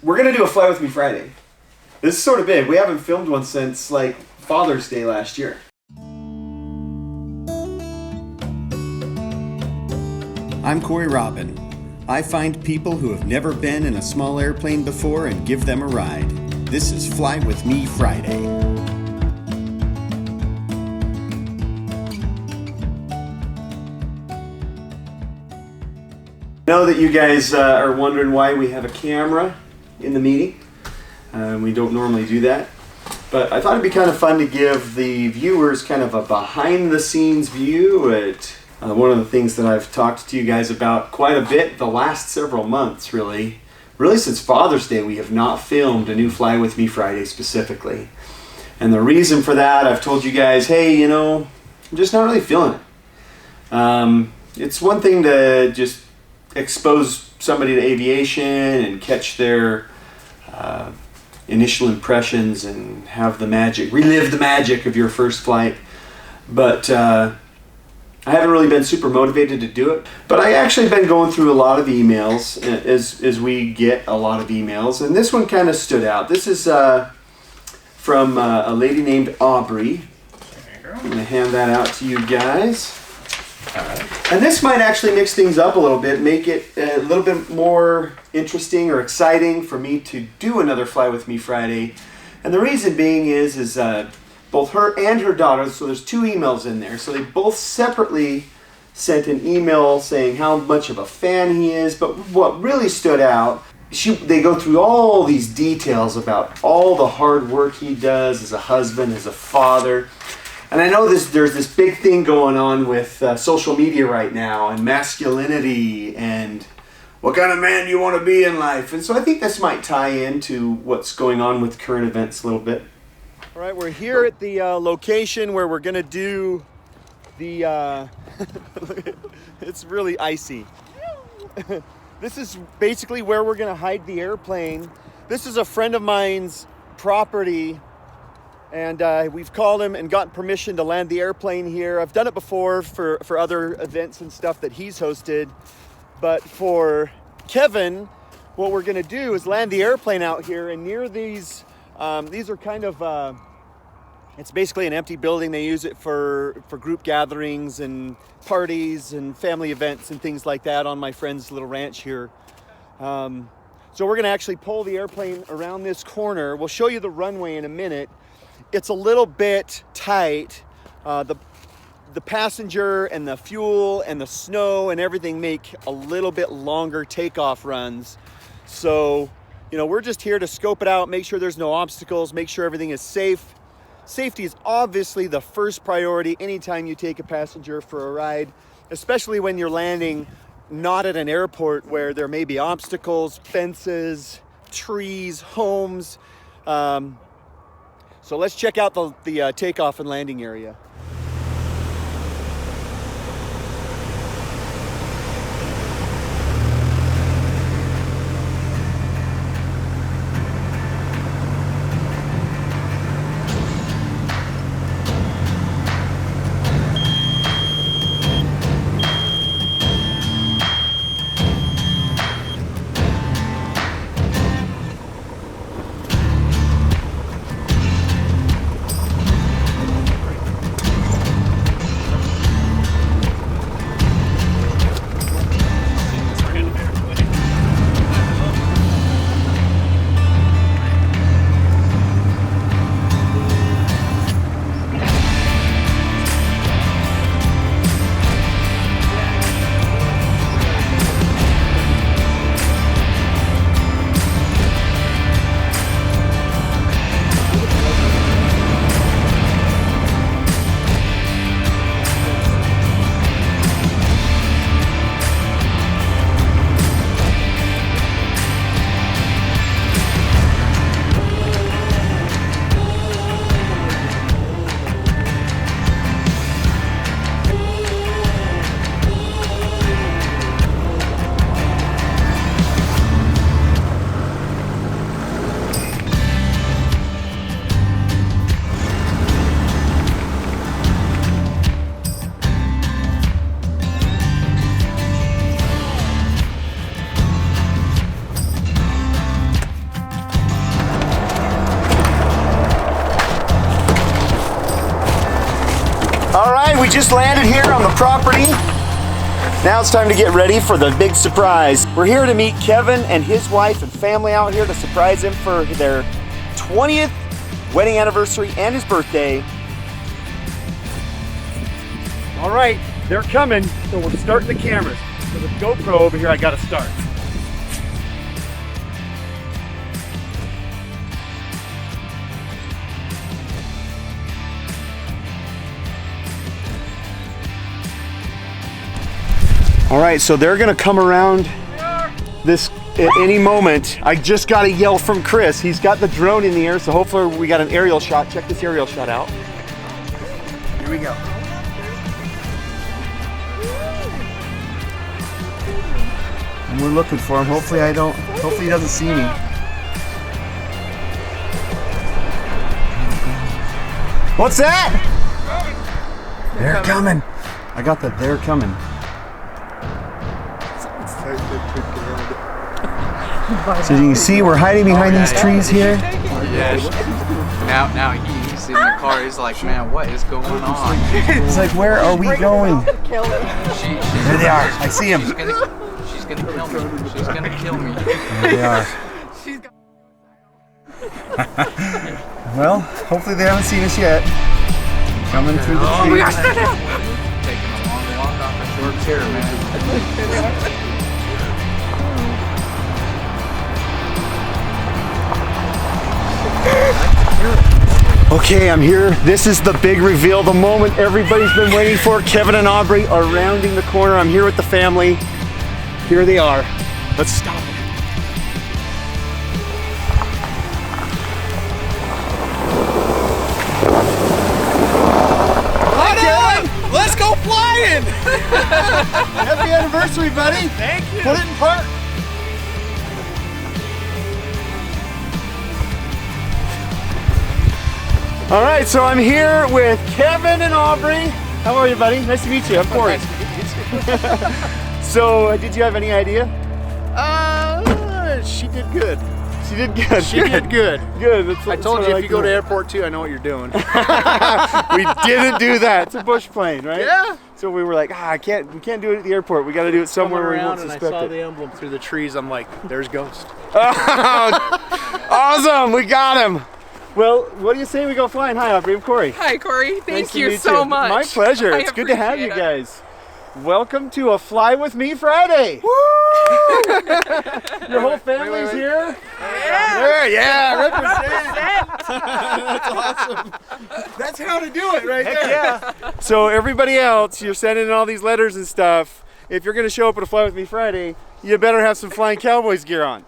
We're gonna do a Fly With Me Friday. This is sort of big. We haven't filmed one since like Father's Day last year. I'm Cory Robin. I find people who have never been in a small airplane before and give them a ride. This is Fly With Me Friday. I know that you guys are wondering why we have a camera in the meeting. We don't normally do that, but I thought it'd be kind of fun to give the viewers kind of a behind-the-scenes view at one of the things that I've talked to you guys about quite a bit the last several months, really since Father's Day. We have not filmed a new Fly With Me Friday specifically, and the reason for that, I've told you guys, hey, you know, I'm just not really feeling it. It's one thing to just expose somebody to aviation and catch their initial impressions and have the magic, relive the magic of your first flight. But I haven't really been super motivated to do it. But I actually been going through a lot of emails as we get a lot of emails. And this one kind of stood out. This is from a lady named Aubrey. There you go. I'm going to hand that out to you guys. And this might actually mix things up a little bit, make it a little bit more interesting or exciting for me to do another Fly With Me Friday. And the reason being is both her and her daughter, so there's two emails in there, so they both separately sent an email saying how much of a fan he is. But what really stood out, they go through all these details about all the hard work he does as a husband, as a father. And I know there's this big thing going on with social media right now and masculinity and what kind of man you want to be in life. And so I think this might tie into what's going on with current events a little bit. All right, we're here at the location where we're going to do the... it's really icy. This is basically where we're going to hide the airplane. This is a friend of mine's property. And we've called him and gotten permission to land the airplane here. I've done it before for other events and stuff that he's hosted. But for Kevin, what we're going to do is land the airplane out here. And near these are kind of, it's basically an empty building. They use it for group gatherings and parties and family events and things like that on my friend's little ranch here. So we're going to actually pull the airplane around this corner. We'll show you the runway in a minute. It's a little bit tight. The passenger and the fuel and the snow and everything make a little bit longer takeoff runs. So, you know, we're just here to scope it out, make sure there's no obstacles, make sure everything is safe. Safety is obviously the first priority anytime you take a passenger for a ride, especially when you're landing not at an airport where there may be obstacles, fences, trees, homes. So let's check out the takeoff and landing area. right, we just landed here on the property. Now it's time to get ready for the big surprise. We're here to meet Kevin and his wife and family out here to surprise him for their 20th wedding anniversary and his birthday. All right, they're coming, so we're starting the cameras. So the GoPro over here, I gotta start. All right, so they're gonna come around this at any moment. I just got a yell from Chris. He's got the drone in the air, so hopefully we got an aerial shot. Check this aerial shot out. Here we go. And we're looking for him. Hopefully he doesn't see me. What's that? They're coming. I got the they're coming. So you can see we're hiding behind these trees here. Yeah. Now he's in the car. He's like, man, what is going on? It's like, where are we going? There they are. I see them. She's gonna kill me. She's gonna kill me. There they are. Well, hopefully they haven't seen us yet. Coming through the trees. Taking a long walk off a short chair, man. Okay, I'm here. This is the big reveal, the moment everybody's been waiting for. Kevin and Aubrey are rounding the corner. I'm here with the family. Here they are. Let's stop them. Let's go flying! Happy anniversary, buddy. Thank you. Put it in park. All right, so I'm here with Kevin and Aubrey. How are you, buddy? Nice to meet you. I'm Cory. So, did you have any idea? She did good. She did good. She did good. Good. I told you if you go to airport 2, I know what you're doing. We didn't do that. It's a bush plane, right? Yeah. So we were like, we can't do it at the airport. We got to do it somewhere where we won't and I suspect saw it. the emblem through the trees. I'm like, there's Ghost. Awesome, we got him. Well, what do you say we go flying? Hi, Aubrey. I'm Cory. Hi, Cory. Thank Nice to you meet so much. My pleasure. It's good to have you appreciate it. guys. Welcome to a Fly With Me Friday. Woo! Your whole family's here? Yeah, represent. That's awesome. That's how to do it right there. Yeah. So everybody else, you're sending in all these letters and stuff. If you're going to show up at a Fly With Me Friday, you better have some Flying Cowboys gear on.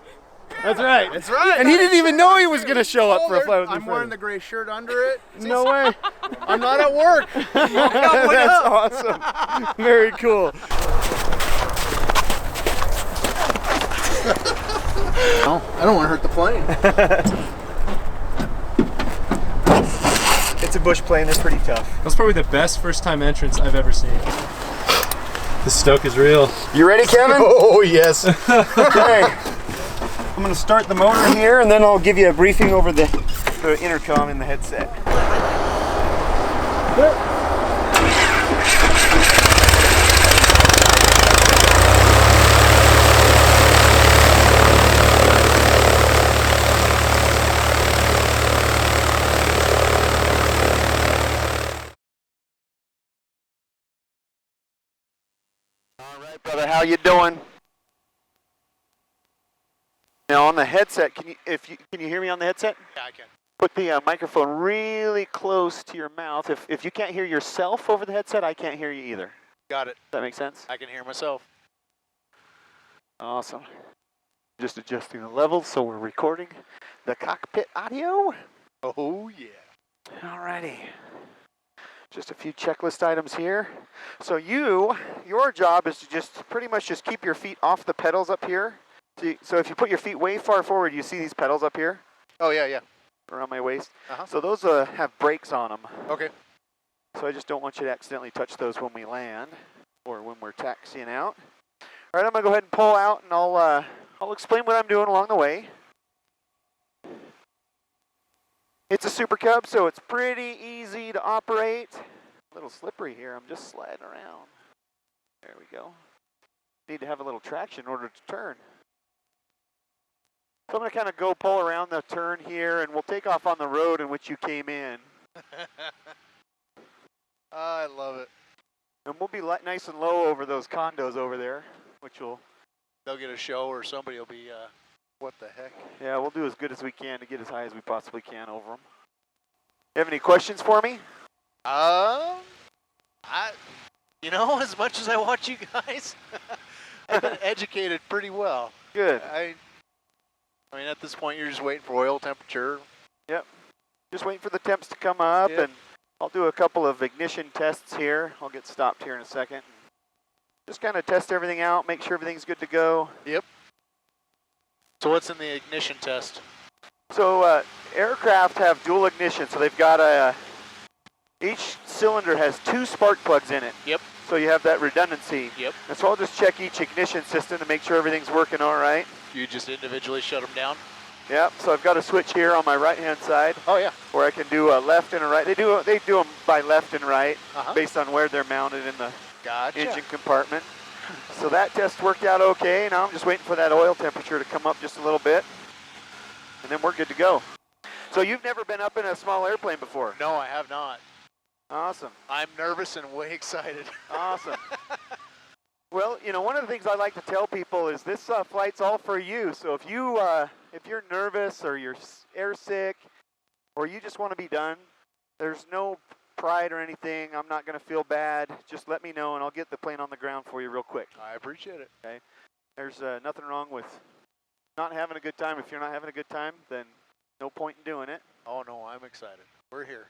That's right. That's right. And he didn't even know he was going to show up for a Fly With Me I'm Friday. wearing the gray shirt under it. No way. I'm not at work. That's awesome. Very cool. No, I don't want to hurt the plane. It's a bush plane. They're pretty tough. That's probably the best first-time entrance I've ever seen. The stoke is real. You ready, Kevin? Oh, yes. Okay. I'm going to start the motor here, and then I'll give you a briefing over the intercom in the headset. All right, brother, how you doing? Now on the headset, can you hear me on the headset? Yeah, I can. Put the microphone really close to your mouth. If you can't hear yourself over the headset, I can't hear you either. Got it. Does that make sense? I can hear myself. Awesome. Just adjusting the levels so we're recording the cockpit audio. Oh, yeah. Alrighty. Just a few checklist items here. So your job is to just pretty much just keep your feet off the pedals up here. So if you put your feet way far forward, you see these pedals up here? Oh, yeah. Around my waist. Uh-huh. So those have brakes on them. Okay. So I just don't want you to accidentally touch those when we land or when we're taxiing out. All right, I'm gonna go ahead and pull out, and I'll explain what I'm doing along the way. It's a Super Cub, so it's pretty easy to operate. little slippery here. I'm just sliding around. There we go. Need to have a little traction in order to turn. So I'm going to kind of go pull around the turn here, and we'll take off on the road in which you came in. I love it. And we'll be nice and low over those condos over there, which will... They'll get a show or somebody will be, what the heck? Yeah, we'll do as good as we can to get as high as we possibly can over them. You have any questions for me? You know, as much as I watch you guys, I've been educated pretty well. Good. I mean, at this point, you're just waiting for oil temperature. Yep. Just waiting for the temps to come up, Yep. and I'll do a couple of ignition tests here. I'll get stopped here in a second. Just kind of test everything out, make sure everything's good to go. Yep. So what's in the ignition test? So aircraft have dual ignition, so they've got each cylinder has 2 spark plugs in it. Yep. So you have that redundancy. Yep. And so I'll just check each ignition system to make sure everything's working all right. You just individually shut them down? Yep, so I've got a switch here on my right-hand side. Oh, yeah. Where I can do a left and a right. They do them by left and right, Uh-huh. based on where they're mounted in the Gotcha. engine compartment. So that test worked out okay. Now I'm just waiting for that oil temperature to come up just a little bit, and then we're good to go. So you've never been up in a small airplane before? No, I have not. Awesome. I'm nervous and way excited. Awesome. Well, you know, one of the things I like to tell people is this flight's all for you. So if you're nervous or you're airsick or you just want to be done, there's no pride or anything. I'm not going to feel bad. Just let me know and I'll get the plane on the ground for you real quick. I appreciate it. Okay. There's nothing wrong with not having a good time. If you're not having a good time, then no point in doing it. Oh, no, I'm excited. We're here.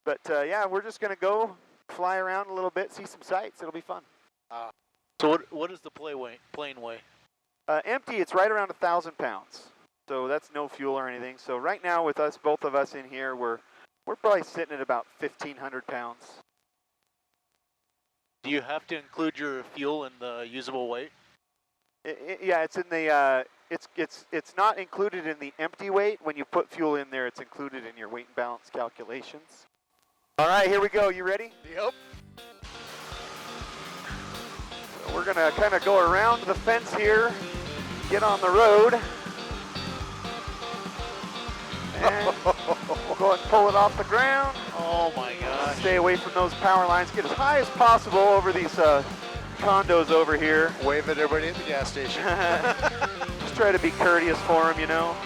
But yeah, we're just going to go fly around a little bit, see some sights. It'll be fun. So what does the plane weigh? Empty, it's right around 1,000 pounds. So that's no fuel or anything. So right now with us, both of us in here, we're probably sitting at about 1,500 pounds. Do you have to include your fuel in the usable weight? Yeah, it's in the it's not included in the empty weight. When you put fuel in there, it's included in your weight and balance calculations. All right, here we go. You ready? Yep. So we're gonna kind of go around the fence here, get on the road, and we'll go and pull it off the ground. Oh my gosh. Stay away from those power lines. Get as high as possible over these condos over here. Wave at everybody at the gas station. Just try to be courteous for them, you know.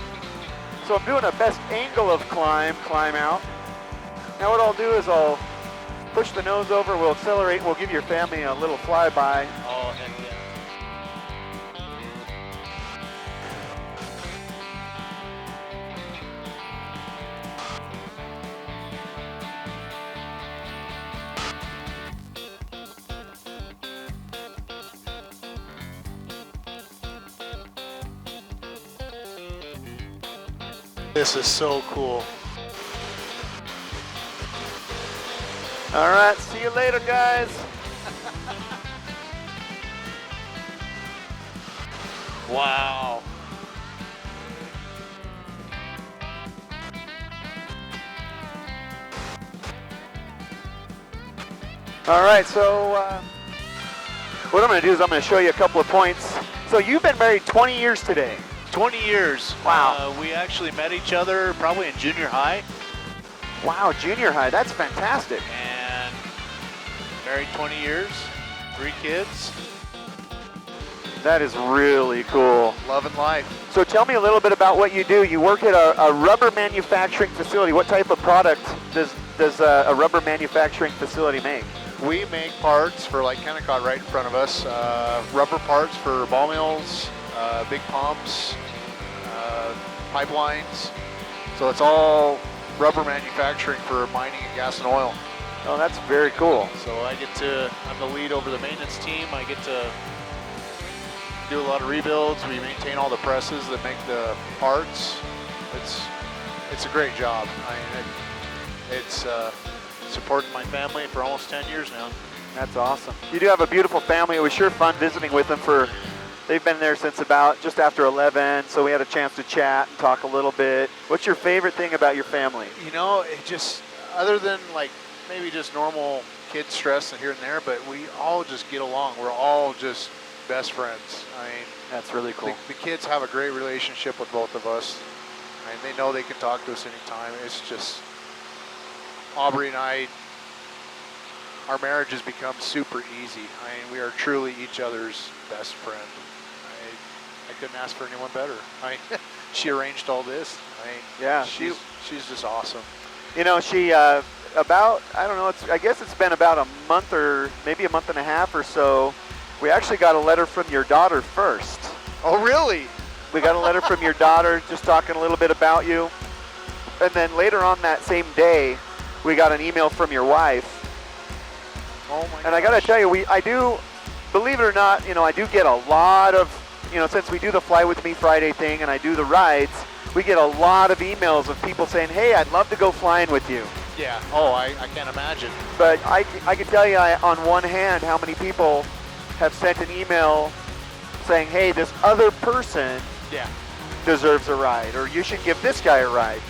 So I'm doing a best angle of climb out. Now what I'll do is I'll push the nose over, we'll accelerate, and we'll give your family a little flyby. Oh, heck yeah. This is so cool. All right, see you later, guys. Wow. All right, so what I'm going to do is I'm going to show you a couple of points. So you've been married 20 years today. 20 years. Wow. We actually met each other probably in junior high. Wow, junior high, that's fantastic. And married 20 years, 3 kids. That is really cool. Loving life. So tell me a little bit about what you do. You work at a rubber manufacturing facility. What type of product does a rubber manufacturing facility make? We make parts for, like Kennecott right in front of us, rubber parts for ball mills, big pumps, pipelines. So it's all rubber manufacturing for mining and gas and oil. Oh, that's very cool. So I'm the lead over the maintenance team. I get to do a lot of rebuilds. We maintain all the presses that make the parts. It's a great job. It's supported my family for almost 10 years now. That's awesome. You do have a beautiful family. It was sure fun visiting with them they've been there since about just after 11, so we had a chance to chat and talk a little bit. What's your favorite thing about your family? You know, it just, other than like maybe just normal kid stress here and there, but we all just get along. We're all just best friends. I mean, That's really cool. the kids have a great relationship with both of us, and they know they can talk to us anytime. It's just Aubrey and I. Our marriage has become super easy. I mean, we are truly each other's best friend. I couldn't ask for anyone better. She arranged all this. Yeah, she's just awesome. You know, she I guess it's been about a month or maybe a month and a half or so. We actually got a letter from your daughter first. Oh, really? We got a letter from your daughter just talking a little bit about you. And then later on that same day, we got an email from your wife. Oh my! And I got to tell you, I do, believe it or not, you know, I do get a lot of, you know, since we do the Fly With Me Friday thing and I do the rides, we get a lot of emails of people saying, hey, I'd love to go flying with you. Yeah. Oh, I can't imagine. But I can tell you on one hand how many people have sent an email saying, hey, this other person deserves a ride, or you should give this guy a ride.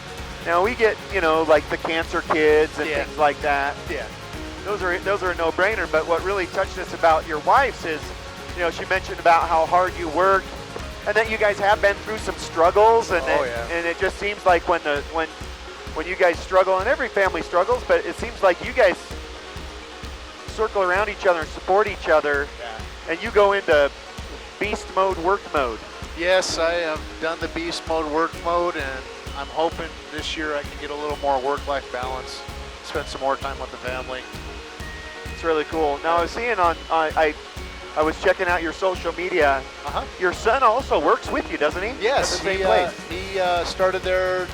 Now we get, you know, like the cancer kids and things like that. Yeah. Those are a no-brainer, but what really touched us about your wife's is, you know, she mentioned about how hard you work and that you guys have been through some struggles, and and it just seems like when you guys struggle, and every family struggles, but it seems like you guys circle around each other and support each other, and you go into beast mode, work mode. Yes, I have done the beast mode, work mode, and I'm hoping this year I can get a little more work-life balance, spend some more time with the family. It's really cool. Now I was seeing I was checking out your social media. Your son also works with you, doesn't he? Yes, at the same place. He started there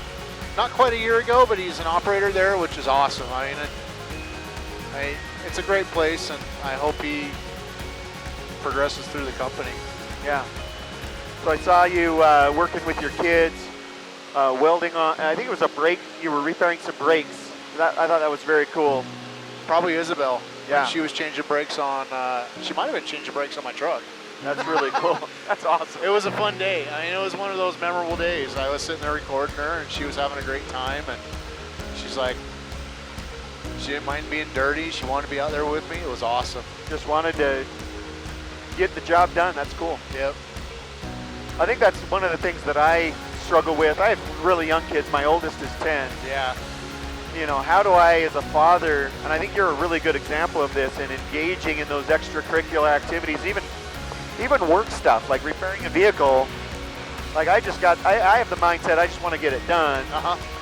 not quite a year ago, but he's an operator there, which is awesome. I mean, it's a great place, and I hope he progresses through the company. Yeah. So I saw you working with your kids, welding on, I think it was a brake, you were repairing some brakes. I thought that was very cool. Probably Isabel. Yeah. She was changing brakes on, she might have been changing brakes on my truck. That's really cool. That's awesome. It was a fun day. I mean, it was one of those memorable days. I was sitting there recording her, and she was having a great time, and she's like, she didn't mind being dirty. She wanted to be out there with me. It was awesome. Just wanted to get the job done. That's cool. Yep. I think that's one of the things that I struggle with. I have really young kids. My oldest is 10. Yeah. You know, how do I, as a father, and I think you're a really good example of this, in engaging in those extracurricular activities, even work stuff, like repairing a vehicle. Like I have the mindset, I just want to get it done.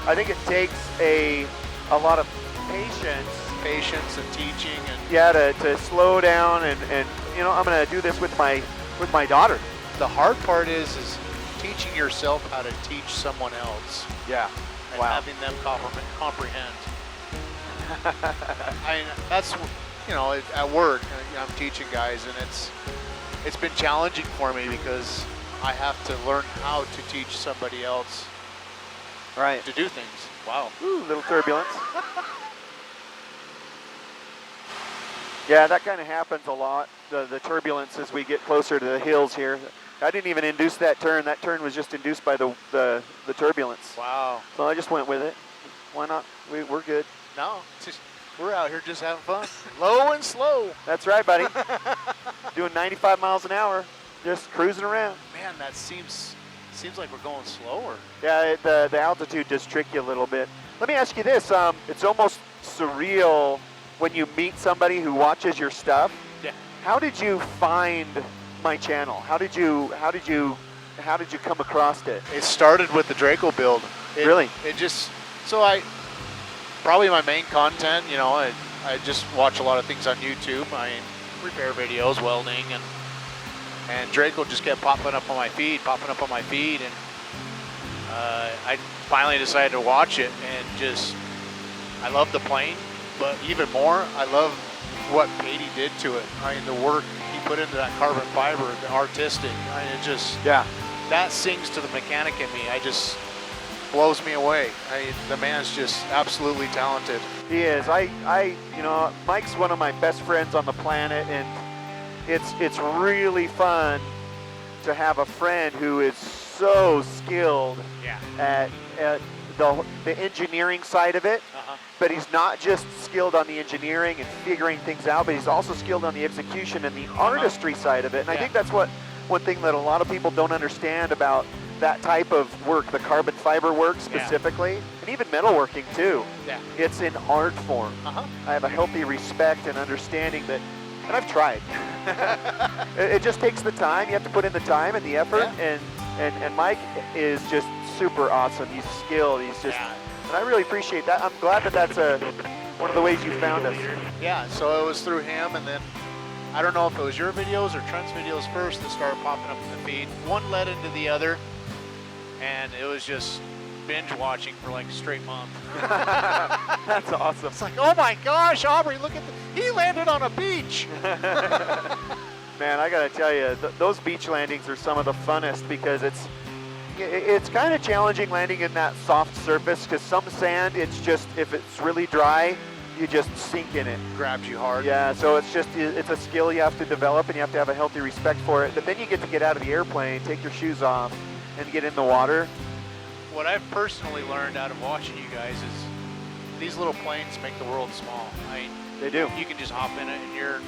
I think it takes a lot of patience And teaching. And to slow down and you know, I'm going to do this with my daughter. the hard part is teaching yourself how to teach someone else. Yeah. And having them comprehend. I mean, that's, you know, at work, I'm teaching guys, and it's been challenging for me because I have to learn how to teach somebody else to do things. Wow. Ooh, little turbulence. Yeah, that kind of happens a lot, the turbulence as we get closer to the hills here. I didn't even induce that turn. That turn was just induced by the turbulence. Wow. So I just went with it. Why not? We're good. No, we're out here just having fun. Low and slow. That's right, buddy. Doing 95 miles an hour, just cruising around. Man, that seems like we're going slower. Yeah, the altitude does trick you a little bit. Let me ask you this. It's almost surreal when you meet somebody who watches your stuff. Yeah. How did you find my channel? How did you come across it? It started with the Draco build. Really? It just, probably my main content, you know, I just watch a lot of things on YouTube. I mean, repair videos, welding, and Draco just kept popping up on my feed, and I finally decided to watch it, and I love the plane, but even more, I love what Patey did to it. I mean, the work he put into that carbon fiber, the artistic, I mean, that sings to the mechanic in me. Blows me away. The man's just absolutely talented. He is. You know, Mike's one of my best friends on the planet, and it's really fun to have a friend who is so skilled at the engineering side of it, but he's not just skilled on the engineering and figuring things out, but he's also skilled on the execution and the artistry side of it. And I think that's one thing that a lot of people don't understand about that type of work, the carbon fiber work specifically, and even metalworking too. Yeah. It's an art form. I have a healthy respect and understanding that, and I've tried. It just takes the time. You have to put in the time and the effort, and Mike is just super awesome. He's skilled. He's just, and I really appreciate that. I'm glad that that's one of the ways you found us. Yeah, so it was through him, and then I don't know if it was your videos or Trent's videos first that started popping up in the feed. One led into the other, and it was just binge watching for like a straight month. That's awesome. It's like, oh my gosh, Aubrey, look at he landed on a beach. Man, I gotta tell you, those beach landings are some of the funnest because it's kind of challenging landing in that soft surface because some sand, it's just, if it's really dry, you just sink in it. Grabs you hard. Yeah, so it's a skill you have to develop, and you have to have a healthy respect for it. But then you get to get out of the airplane, take your shoes off, and get in the water. What I've personally learned out of watching you guys is these little planes make the world small. I mean, They do. you can just hop in it, and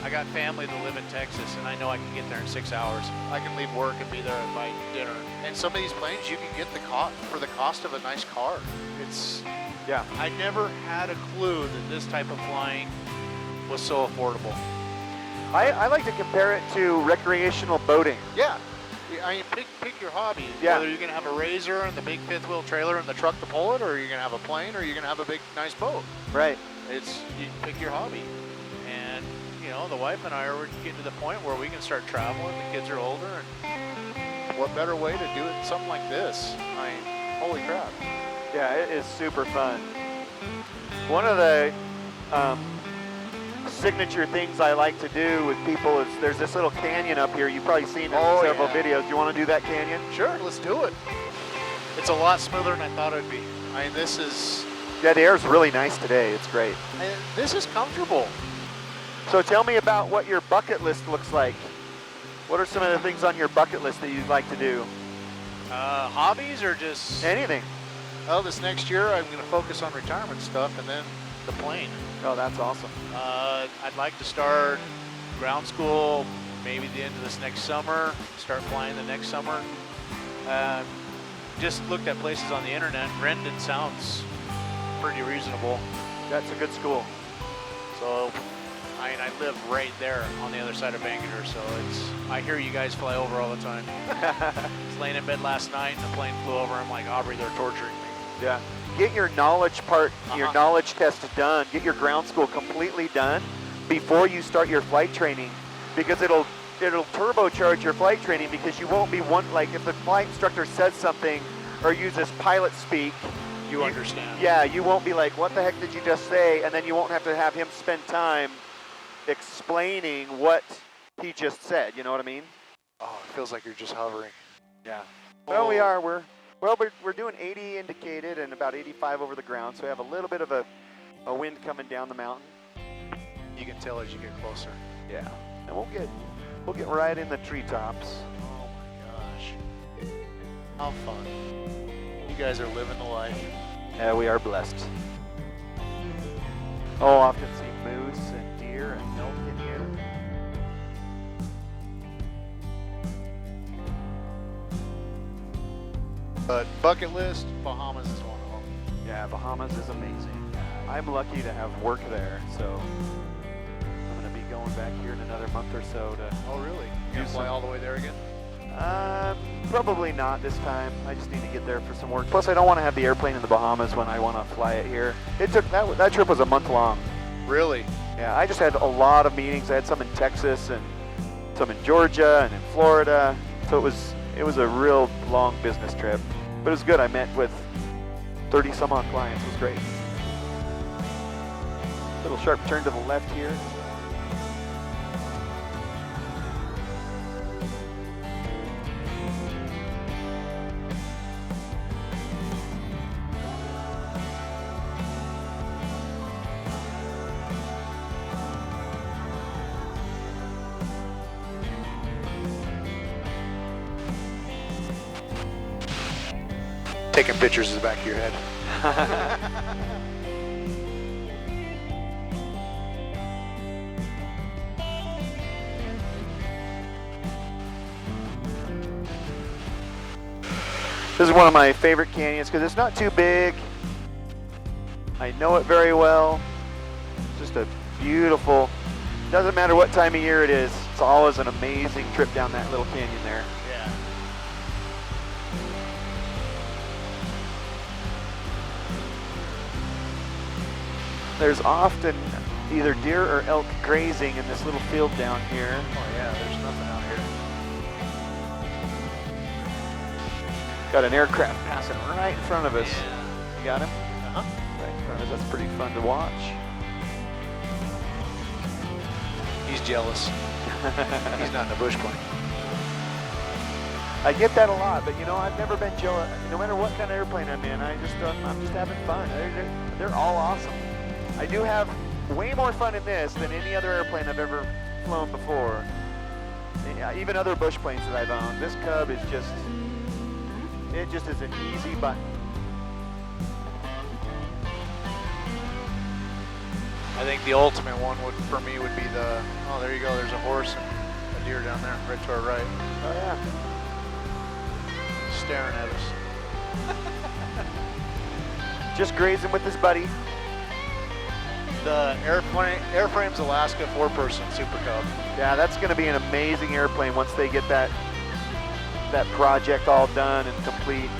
I got family that live in Texas, and I know I can get there in 6 hours. I can leave work and be there by dinner. And some of these planes, you can get for the cost of a nice car. Yeah. I never had a clue that this type of flying was so affordable. I like to compare it to recreational boating. Yeah. I mean, pick your hobby. Yeah. Whether you're going to have a RZR and the big fifth wheel trailer and the truck to pull it, or you're going to have a plane, or you're going to have a big, nice boat. Right. You pick your hobby. And, the wife and I are getting to the point where we can start traveling. The kids are older. And what better way to do it than something like this? I mean, holy crap. Yeah, it is super fun. One of the signature things I like to do with people is there's this little canyon up here. You've probably seen it in several videos. You want to do that canyon? Sure, let's do it. It's a lot smoother than I thought it'd be. I mean, this is... Yeah, the air's really nice today. It's great. This is comfortable. So tell me about what your bucket list looks like. What are some of the things on your bucket list that you'd like to do? Hobbies or just... Anything. Well, this next year I'm going to focus on retirement stuff and then the plane. Oh, that's awesome. I'd like to start ground school maybe the end of this next summer, start flying the next summer. Just looked at places on the internet. Rendon sounds pretty reasonable. That's a good school. So, I live right there on the other side of Vancouver, so I hear you guys fly over all the time. I was laying in bed last night and the plane flew over. I'm like, Aubrey, they're torturing me. Yeah. Get your knowledge your knowledge test done. Get your ground school completely done before you start your flight training, because it'll turbocharge your flight training, because you won't be if the flight instructor says something or uses pilot speak, you understand. Yeah, you won't be like, what the heck did you just say? And then you won't have to have him spend time explaining what he just said. You know what I mean? Oh, it feels like you're just hovering. Yeah. Well, we are. We're doing 80 indicated and about 85 over the ground, so we have a little bit of a wind coming down the mountain. You can tell as you get closer. Yeah. And we'll get right in the treetops. Oh my gosh. How fun. You guys are living the life. Yeah, we are blessed. Oh, often see moose and deer and elk in here. But bucket list, Bahamas is one of them. Yeah, Bahamas is amazing. I'm lucky to have work there, so I'm going to be going back here in another month or so to... Oh, really? You going to fly all the way there again? Probably not this time. I just need to get there for some work. Plus, I don't want to have the airplane in the Bahamas when I want to fly it here. It took that trip was a month long. Really? Yeah, I just had a lot of meetings. I had some in Texas and some in Georgia and in Florida. So it was a real long business trip. But it was good. I met with 30 some odd clients. It was great. Little sharp turn to the left here. taking pictures in the back of your head. This is one of my favorite canyons because it's not too big. I know it very well. It's just a beautiful, doesn't matter what time of year it is, it's always an amazing trip down that little canyon there. Yeah. There's often either deer or elk grazing in this little field down here. Oh yeah, there's nothing out here. Got an aircraft passing right in front of us. Yeah. You got him? Uh-huh. Right in front of us. That's pretty fun to watch. He's jealous. He's not in a bush plane. I get that a lot, but you know, I've never been jealous. No matter what kind of airplane I'm in, I'm just having fun. They're all awesome. I do have way more fun in this than any other airplane I've ever flown before. Yeah, even other bush planes that I've owned. This Cub is just, it just is an easy button. I think the ultimate one for me would be the, oh, there you go, there's a horse and a deer down there, right to our right, Oh yeah. staring at us. Just grazing with his buddy. The Airframes Alaska 4-person Super Cub. Yeah, that's going to be an amazing airplane once they get that project all done and complete.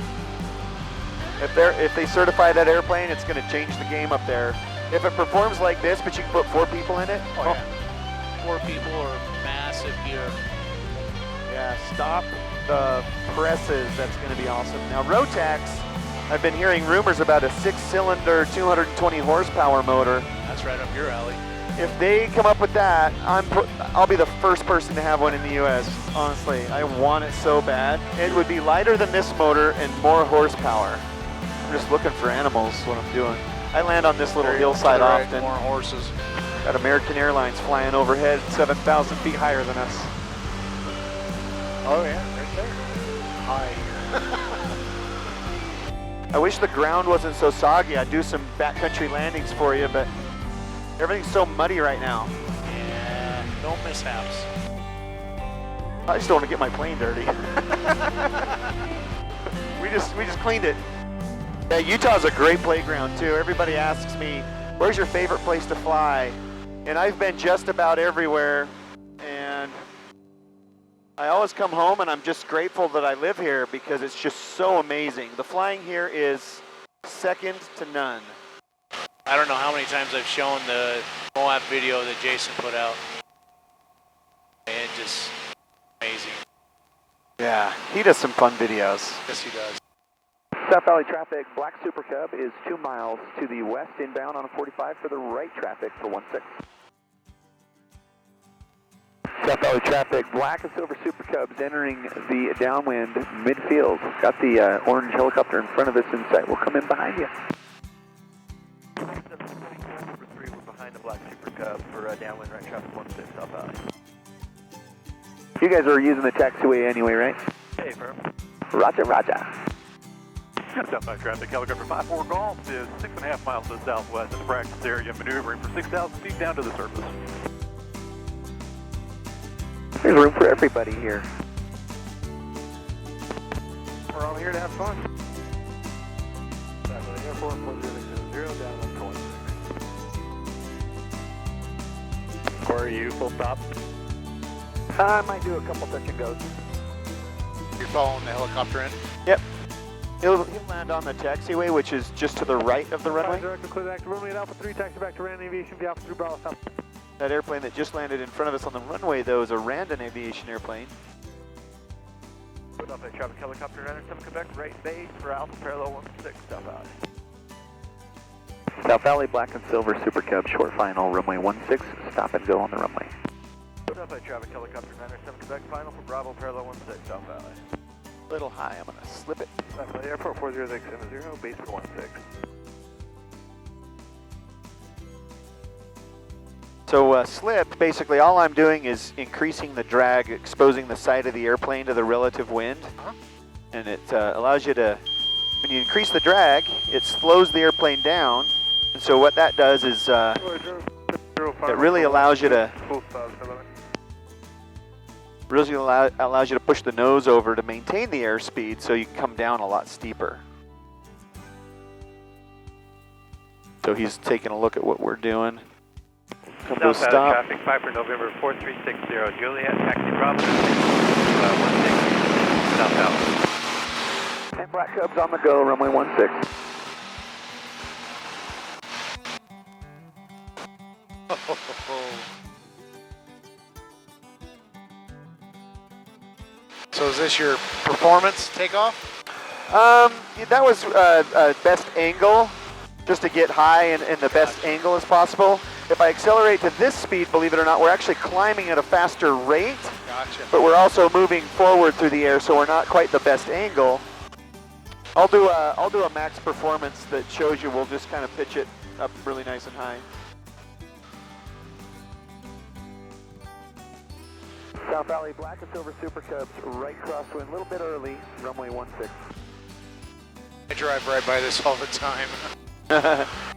If they certify that airplane, it's going to change the game up there. If it performs like this, but you can put 4 people in it. Oh yeah. 4 people or massive gear. Yeah, stop the presses. That's going to be awesome. Now, Rotax, I've been hearing rumors about a 6-cylinder, 220 horsepower motor. That's right up your alley. If they come up with that, I'll be the first person to have one in the U.S. Honestly, I want it so bad. It would be lighter than this motor and more horsepower. I'm just looking for animals. What I'm doing. I land on this little hillside Right, often. more horses. Got American Airlines flying overhead, 7,000 feet higher than us. Oh yeah, right there. Hi. I wish the ground wasn't so soggy. I'd do some backcountry landings for you, but everything's so muddy right now. Yeah, no mishaps. I just don't want to get my plane dirty. we just cleaned it. Yeah, Utah's a great playground too. Everybody asks me, where's your favorite place to fly? And I've been just about everywhere. And I always come home and I'm just grateful that I live here because it's just so amazing. The flying here is second to none. I don't know how many times I've shown the Moab video that Jason put out. And just amazing. Yeah, he does some fun videos. Yes, he does. South Valley traffic, Black Super Cub is 2 miles to the west inbound on a 45 for the right traffic for 16. South Valley traffic, Black and Silver Super Cubs entering the downwind midfield. Got the orange helicopter in front of us in sight. We'll come in behind you. 724 we're behind the Black Super Cub for downwind right traffic 16 South Valley. You guys are using the taxiway anyway, right? Hey, firm. Roger, roger. Southbound traffic, helicopter 54 Golf is 6.5 miles to the southwest of the practice area, maneuvering for 6,000 feet down to the surface. There's room for everybody here. We're all here to have fun. Back to the airport, 4060, down 126. Corey, you full stop? I might do a couple touch and goes. You're following the helicopter in? Yep. He'll land on the taxiway, which is just to the right of the runway. Director, clear back to runway at Alpha 3, taxi back to Randon Aviation, via Alpha 3 Bravo South. That airplane that just landed in front of us on the runway, though, is a Randon Aviation airplane. South Valley traffic, helicopter 97 Quebec, right base for Alpha parallel 16, South Valley. South Valley Black and Silver Super Cub, short final, runway 16, stop and go on the runway. South Valley traffic, helicopter 97 Quebec, final for Bravo parallel 16, South Valley. Little high, I'm gonna slip it. South Valley Airport 40670, base for 16. So slip, basically all I'm doing is increasing the drag, exposing the side of the airplane to the relative wind. Uh-huh. And it allows you to When you increase the drag, it slows the airplane down. And so what that does is it really allows you to allows you to push the nose over to maintain the airspeed so you can come down a lot steeper. So he's taking a look at what we're doing. Come to a stop. Traffic 5 for November 4360 Juliet, taxi Bravo 16 southbound. 10 Black Cubs on the go, runway 16. So is this your performance takeoff? That was best angle, just to get high and the best angle as possible. If I accelerate to this speed, believe it or not, we're actually climbing at a faster rate. Gotcha. But we're also moving forward through the air, so we're not quite the best angle. I'll do a max performance that shows you. We'll just kind of pitch it up really nice and high. South Valley Black and Silver Super Cubs, right crosswind, a little bit early, runway 16. I drive right by this all the time.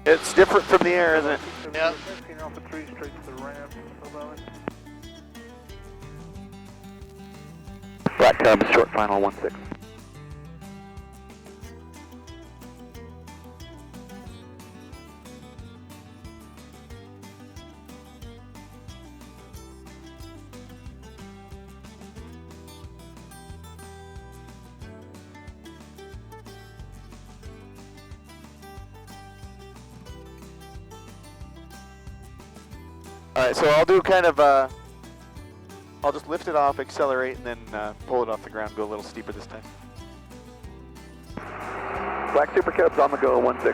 It's different from the air, isn't it? Yep. Off the tree straight to the ramp. Black Cubs, short final 16. Alright, so I'll do kind of, I'll just lift it off, accelerate, and then pull it off the ground, go a little steeper this time. Black Super Cubs on the go, 16.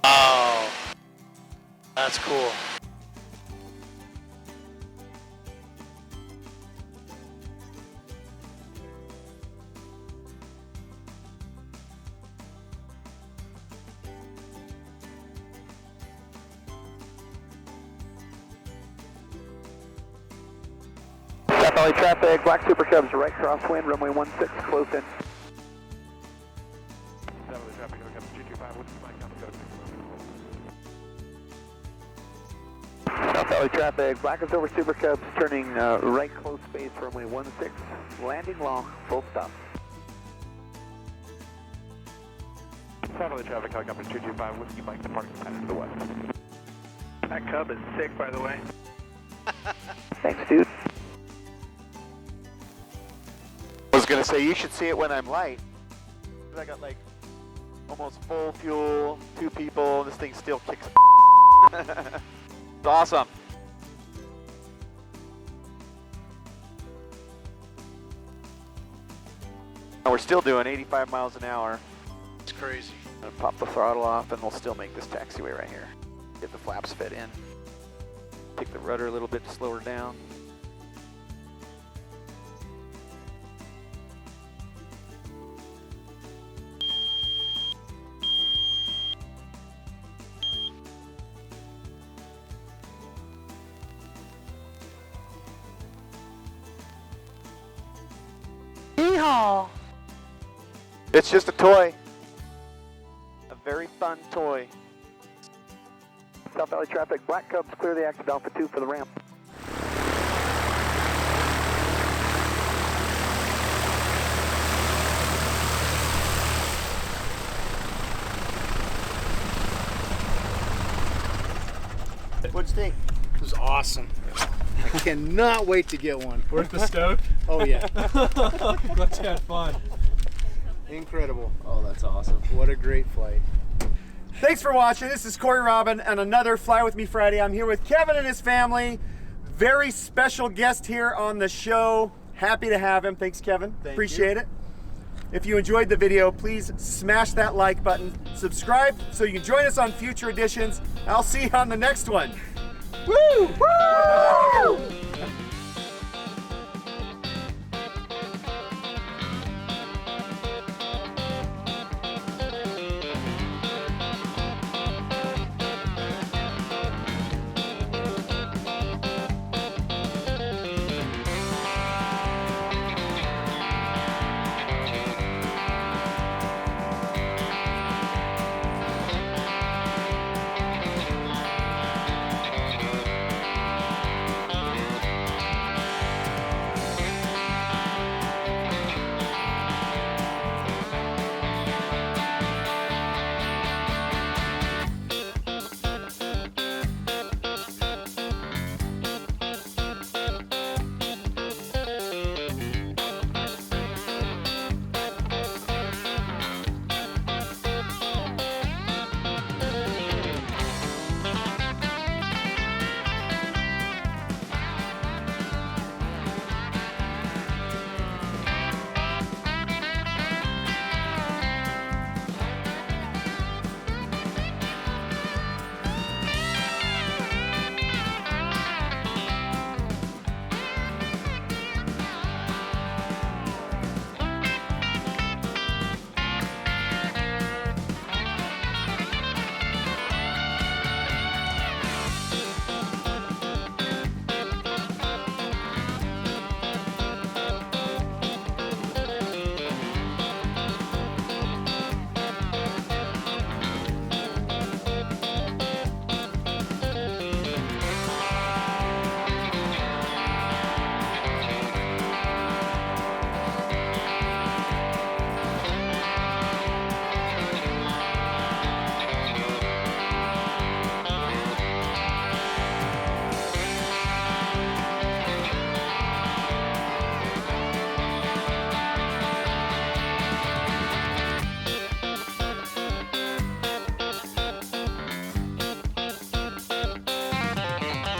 Oh, that's cool. South Valley traffic, Black Super Cubs, right crosswind, runway 16, close in. South Valley traffic, Black and Silver Super Cubs, turning right close space, runway 16, landing long, full stop. South Valley traffic, helicopter 225, Whiskey Mike, departing pattern to the west. That Cub is sick, by the way. Thanks, dude. I was gonna say, you should see it when I'm light. I got like almost full fuel, 2 people, this thing still kicks. It's awesome. And we're still doing 85 miles an hour. It's crazy. I'm gonna pop the throttle off and we'll still make this taxiway right here. Get the flaps fit in. Take the rudder a little bit to slow her down. Yeehaw! It's just a toy. A very fun toy. South Valley traffic, Black Cubs, clear the active Alpha 2 for the ramp. What'd you think? It was awesome. I cannot wait to get one. Worth the stoke? Oh yeah. Glad you had fun. Incredible. Oh, that's awesome. What a great flight. Thanks for watching. This is Cory Robin and another Fly With Me Friday. I'm here with Kevin and his family. Very special guest here on the show. Happy to have him. Thanks, Kevin. Appreciate it. If you enjoyed the video, please smash that like button, subscribe so you can join us on future editions. I'll see you on the next one. Woo! Woo!